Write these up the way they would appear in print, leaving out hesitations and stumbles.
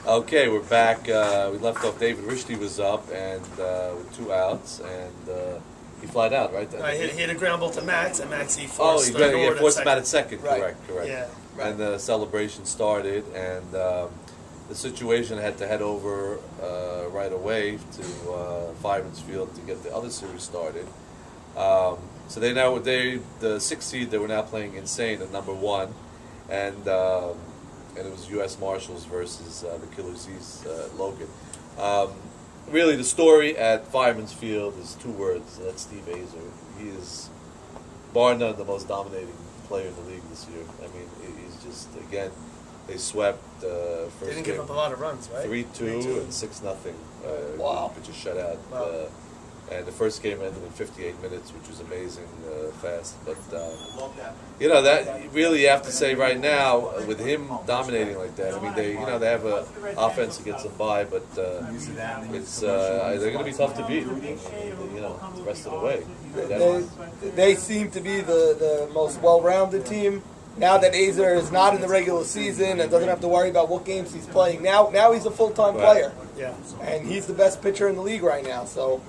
Okay, we're back. We left off. David Rishdie was up and with 2 outs, and he flied out, right? He hit a ground ball to Max, and Max he Oh, forced he forced him out at at second. Right. Correct. Yeah. Right. And the celebration started, and the situation had to head over right away to Fireman's Field to get the other series started. So the 6th seed, they were now playing Insane at number 1, and it was U.S. Marshals versus the Killer Z's Logan. Really, the story at Fireman's Field is 2 words. That's Steve Azer. He is, bar none, the most dominating player in the league this year. I mean, he's just, again, they swept first They didn't game, give up a lot of runs, right? 3-2 and 6-0. Wow. Pitcher shutout. Wow. And the first game ended in 58 minutes, which was amazing fast. But, Love that. that really you have to say right now, with him dominating like that, I mean, they have a offense that gets them by, but it's they're going to be tough to beat, the rest of the way. They seem to be the most well-rounded team. Now that Azer is not in the regular season and doesn't have to worry about what games he's playing, now he's a full-time player. Yeah. And he's the best pitcher in the league right now. So,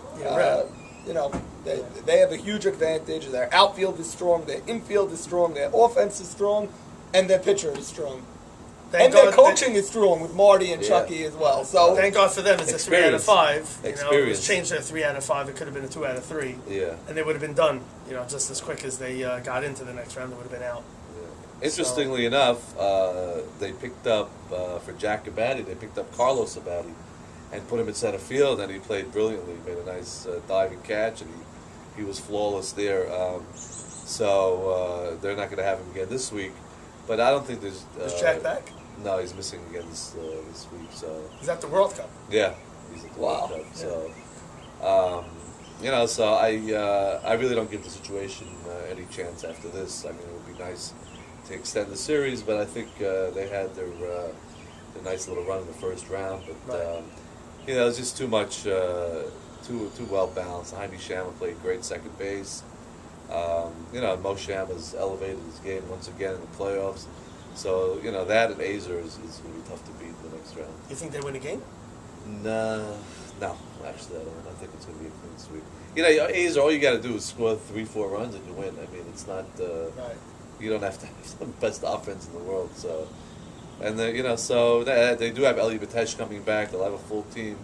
they have a huge advantage. Their outfield is strong, their infield is strong, their offense is strong, and their pitcher is strong. And their coaching is strong with Marty and Chucky as well. So thank God for them. It's a 3 out of 5. It was changed to a 3 out of 5. It could have been a 2 out of 3. Yeah. And they would have been done. Just as quick as they got into the next round, they would have been out. Interestingly enough, they picked up, for Jack Abadi, they picked up Carlos Abadi and put him in center field, and he played brilliantly. He made a nice diving catch, and he was flawless there. So they're not going to have him again this week. But I don't think there's... Is Jack back? No, he's missing again this week. So he's at the World Cup. Yeah, he's at the World Cup. So, so I really don't give the situation any chance after this. I mean, it would be nice to extend the series, but I think they had their nice little run in the first round. But it's just too much, too well balanced. Jaime Shama played great second base. Mo Shama's elevated his game once again in the playoffs. So that and Azer is going to be tough to beat in the next round. You think they win a game? No, actually I don't. I think it's going to be a clean sweep. Azer, all you got to do is score 3-4 runs and you win. I mean, it's not. Right. You don't have to have the best offense in the world. So, and so they do have Eli Batesh coming back. They'll have a full team.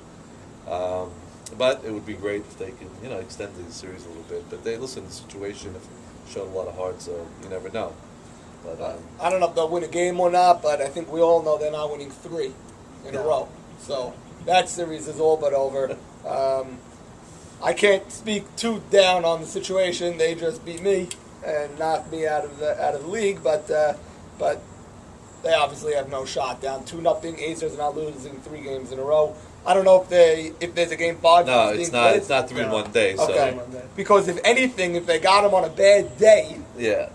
But it would be great if they can, extend the series a little bit. But the situation have shown a lot of heart, so you never know. But I don't know if they'll win a game or not, but I think we all know they're not winning 3 in a row. So that series is all but over. I can't speak too down on the situation. They just beat me and knocked me out of the league, but they obviously have no shot. Down 2-0. Azer's not losing 3 games in a row. I don't know if there's a game 5. No, it's not. It's not 3 in one day. So. Okay. Because if anything, if they got him on a bad day,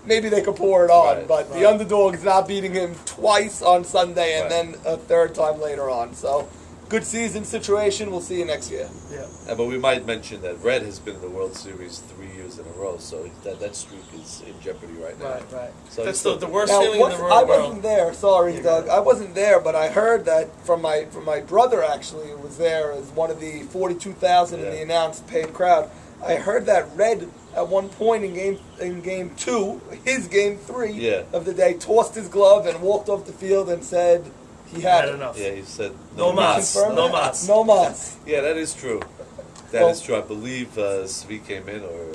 maybe they could pour it on. Right. But the underdog is not beating him twice on Sunday and then a third time later on. So good season situation. We'll see you next year. Yeah. But we might mention that Red has been in the World Series 3 years in a row, so that streak is in jeopardy right now. Right. So that's the worst now, feeling in the world. I wasn't there. Sorry, Doug. I wasn't there, but I heard that from my brother. Actually, who was there as one of the 42,000 in the announced paid crowd. I heard that Red at one point in game 2, his game 3 of the day, tossed his glove and walked off the field and said he had enough. Yeah, he said no mas. No mas. Yeah, that is true. That is true. I believe Svi came in, or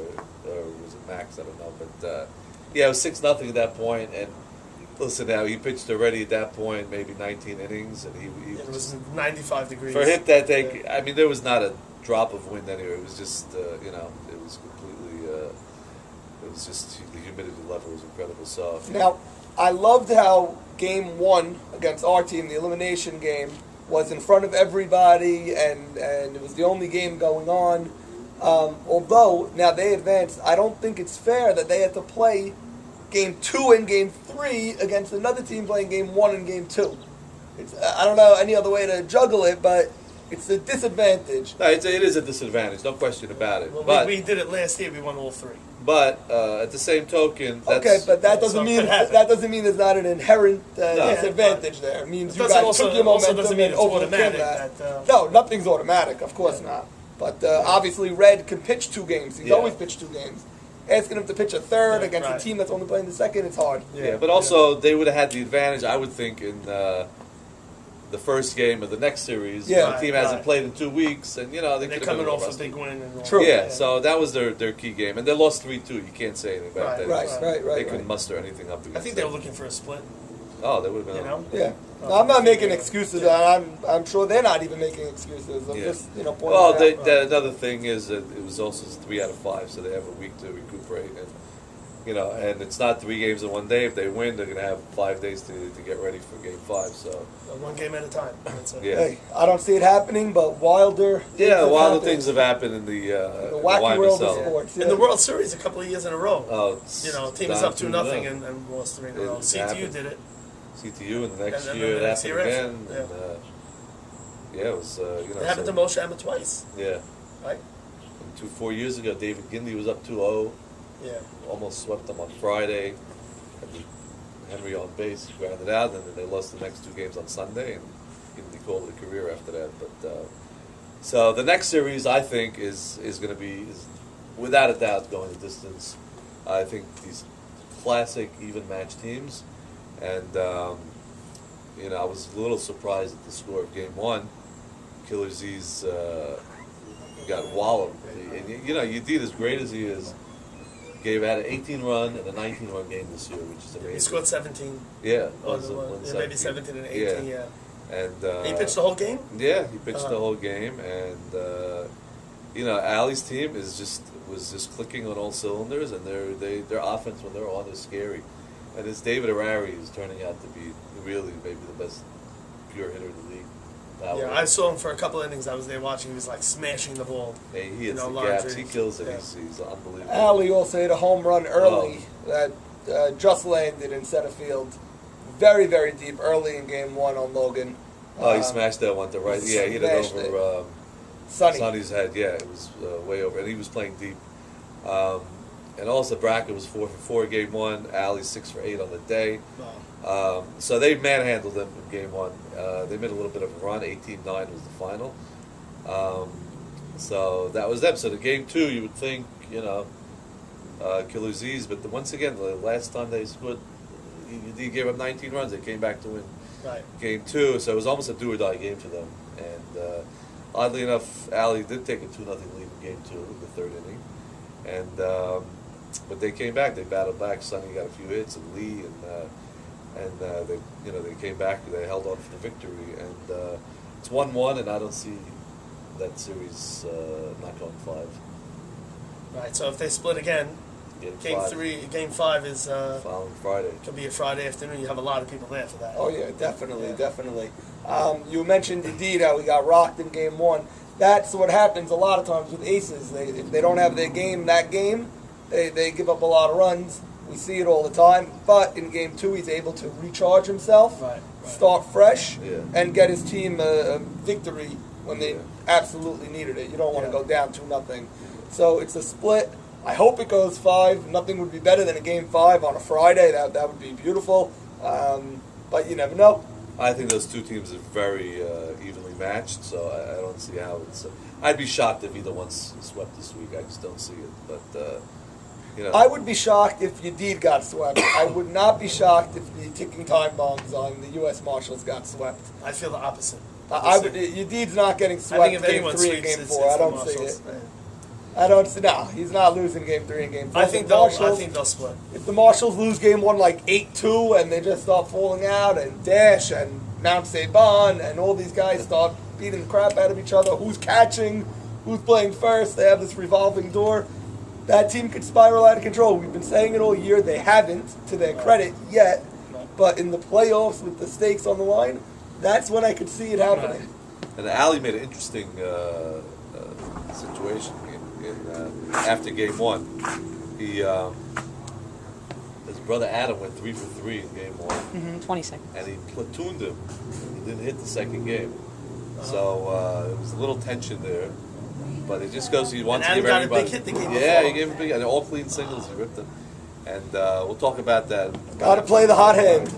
was it Max? I don't know. But it was 6-0 at that point. And listen, now he pitched already at that point, maybe 19 innings, and he it was 95 degrees. For him that day, I mean, there was not a drop of wind anywhere. It was just, it was completely. It was just the humidity level was incredible. So now, I loved how Game 1 against our team, the elimination game, was in front of everybody, and it was the only game going on. Although, now they advanced, I don't think it's fair that they had to play Game 2 and Game 3 against another team playing Game 1 and Game 2. I don't know any other way to juggle it, but It's a disadvantage. No, it is a disadvantage, no question about it. Well, but we did it last year. We won all 3. But at the same token, that's, okay, but that doesn't mean there's not an inherent disadvantage there. It means you guys took your momentum and overcame that. No, nothing's automatic. Of course not. But obviously, Red can pitch 2 games. He's always pitched 2 games. Asking him to pitch a third against a team that's only playing the second, it's hard. Yeah, but also they would have had the advantage, I would think, in the first game of the next series. Yeah, the team hasn't played in 2 weeks, and they're coming off a big win. True. Yeah, so that was their key game, and they lost 3-2. You can't say anything about that. Right. They couldn't muster anything up against. I think they were looking for a split. Oh, they would have been. Yeah. No, I'm not making excuses. I'm sure they're not even making excuses. I'm just pointing well, out. another thing is that it was also 3 out of 5, so they have a week to recuperate, and and it's not 3 games in one day. If they win, they're going to have 5 days to get ready for Game 5. So 1 game at a time. That's it. Yeah. Hey, I don't see it happening, but wilder. Wilder things have happened in the wacky YMSL. world of sports. In the World Series, a couple of years in a row. Oh, team is up 2-0 and lost 3 in a row. CTU did it. CTU, and the next And then year the it next happened year again. after, And, it was It happened to Moshe Emma twice. Yeah. Right. And 4 years ago, David Gindley was up 2-0. Yeah. Almost swept them on Friday. Had Henry on base, grounded out, and then they lost the next 2 games on Sunday, and Gindley called it a career after that. But so the next series, I think, is going to be without a doubt going the distance. I think these classic even match teams, and I was a little surprised at the score of Game 1. Killer Z's got walloped, and Yedid, as great as he is, gave out an 18-run and a 19-run game this year, which is amazing. He scored 17. Yeah, maybe 17 and 18. Yeah. And he pitched the whole game. Yeah, he pitched the whole game, and Ali's team was just clicking on all cylinders, and their offense when they're on is scary. And it's David Arari who's turning out to be really maybe the best pure hitter in the league. I saw him for a couple innings. I was there watching. He was like smashing the ball. Hey, he hits the gaps. He kills it. Yeah. He's unbelievable. Ali also hit a home run early that just landed in center field, very, very deep early in Game 1 on Logan. He smashed that one to right. Yeah, he hit it over Sonny's head. Yeah, it was way over, and he was playing deep. And also Brackett was 4 for 4 Game 1. Ali 6 for 8 on the day. Wow. So they manhandled them in Game 1. They made a little bit of a run. 18-9 was the final. So that was them. So the Game 2, you would think, Killer Z's, but once again, the last time they scored, he gave up 19 runs. They came back to win Game 2. So it was almost a do-or-die game for them. And oddly enough, Ali did take a 2-0 lead in Game 2, the 3rd inning. And but they came back. They battled back. Sonny got a few hits, and Lee, and they came back. They held on for the victory, and it's 1-1. And I don't see that series not going 5. Right. So if they split again, Game 5 is following Friday. Could be a Friday afternoon. You have a lot of people there for that. Oh yeah, definitely. You mentioned indeed how we got rocked in Game 1. That's what happens a lot of times with aces. If they don't have their game that game, they give up a lot of runs. We see it all the time. But in Game 2, he's able to recharge himself, start fresh, and get his team a victory when they absolutely needed it. You don't want to go down 2-0. So it's a split. I hope it goes 5. Nothing would be better than a Game 5 on a Friday. That would be beautiful. But you never know. I think those two teams are very evenly matched, so I don't see how it's. I'd be shocked if either one's swept this week. I just don't see it. But I would be shocked if Yedid got swept. I would not be shocked if the ticking time bombs on the U.S. Marshals got swept. I feel the opposite. Yedid's not getting swept in Game 3 and Game 4. I don't see it. I don't see. No, he's not losing Game 3 and Game 4. I think they'll split. If the Marshals lose Game 1 like 8-2 and they just start falling out, and Dash and Mount Saban and all these guys start beating the crap out of each other, who's catching, who's playing first, they have this revolving door, that team could spiral out of control. We've been saying it all year. They haven't, to their credit, yet. But in the playoffs with the stakes on the line, that's when I could see it happening. And Ali made an interesting situation after Game 1. He his brother Adam went 3 for 3 in Game 1. 20 seconds. And he platooned him. He didn't hit the second game. So it was a little tension there. But it just goes, he wants to Adam give got everybody. a big hit the game yeah, before. he gave a big, and all clean singles, he ripped them. And we'll talk about that. Got to play the hot hand.